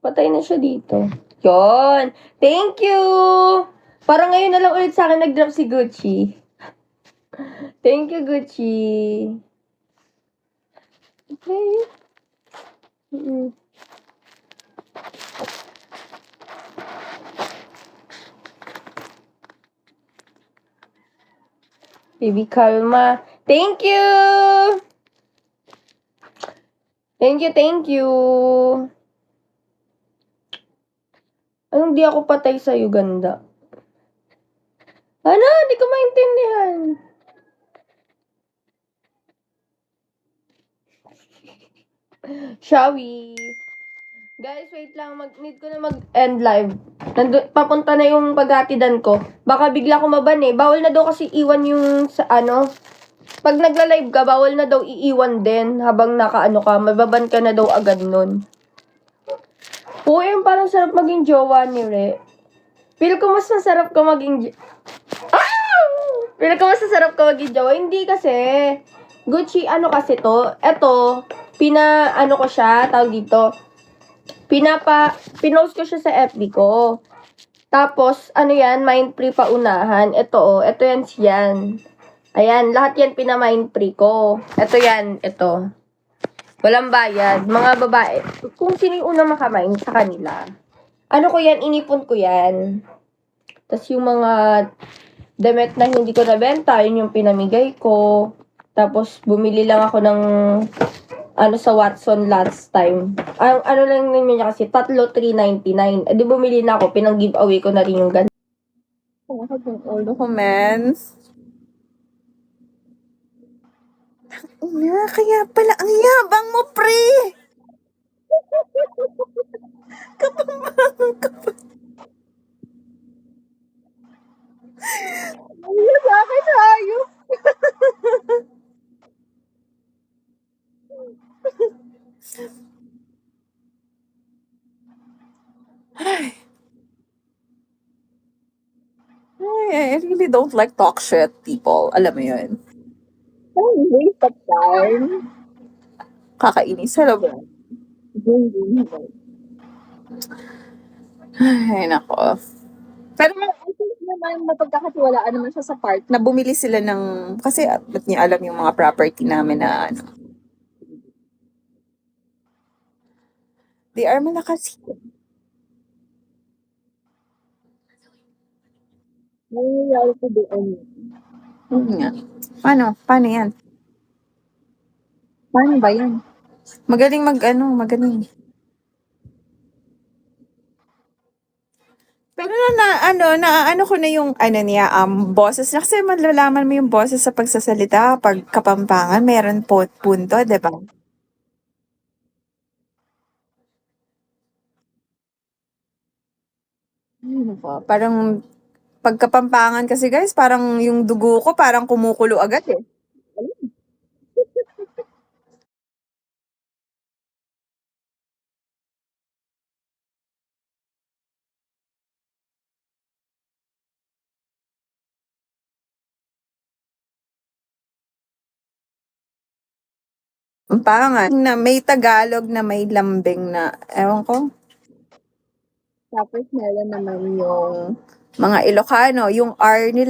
Patay na siya dito. Yun. Thank you! Parang ngayon na lang ulit sa akin nag-drop si Gucci. Thank you, Gucci. Okay. Baby Kalma. Thank you! Thank you. Anong di ako patay sa Uganda? Ano? Di ko maintindihan. Shall we? Guys, wait lang. Need ko na mag-end live. Papunta na yung paghatidan ko. Baka bigla ko maban eh. Bawal na daw kasi iwan yung sa ano. Pag nagla-live ka, bawal na daw iiwan din habang nakaano ka. Mababan ka na daw agad nun. Oo, yung parang sarap maging jowa ni Re. Feel ko mas masarap ka maging... Feel ko mas masarap ka maging jowa. Hindi kasi. Gucci, ano kasi to? Eto, ano ko siya, tawag dito. Pinost ko siya sa FB ko. Tapos, ano yan, Mindfree paunahan. Ito yan. Ayan, lahat yan pina-Mindfree ko. Ito yan, ito. Walang bayad. Mga babae. Kung sino yung unang makamain sa kanila. Ano ko yan, inipon ko yan. Tapos yung mga damit na hindi ko nabenta, yun yung pinamigay ko. Tapos, bumili lang ako ng sa Watson last time. Ang ano lang niya kasi, tatlo $3.99. Di bumili na ako, pinang-giveaway ko na rin yung ganun. All documents. Kaya pala, ang yabang mo, pre! Kapambangan ka pa. Ano sa akin, ayos? I really don't like talk shit people. Alam mo yun. Waste of time. Kakainis. Alam mo. Ay, nako. Pero I think naman mapagkakatiwalaan naman siya sa part na bumili sila ng, kasi ba't niya alam yung mga property namin na ano. They are malakas. Nangyayari ko doon. Nga. Paano yan? Paano ba yan? Magaling magaling. Pero ano ko na yung, niya, boses na, kasi malalaman mo yung boses sa pagsasalita, pag Kapampangan, meron punto, diba? Parang, pag Kapampangan kasi guys, parang yung dugo ko, parang kumukulo agad eh. Kapampangan, na may Tagalog na may lambing na, ewan ko. Tapos meron naman yung mga Ilocano, yung R nila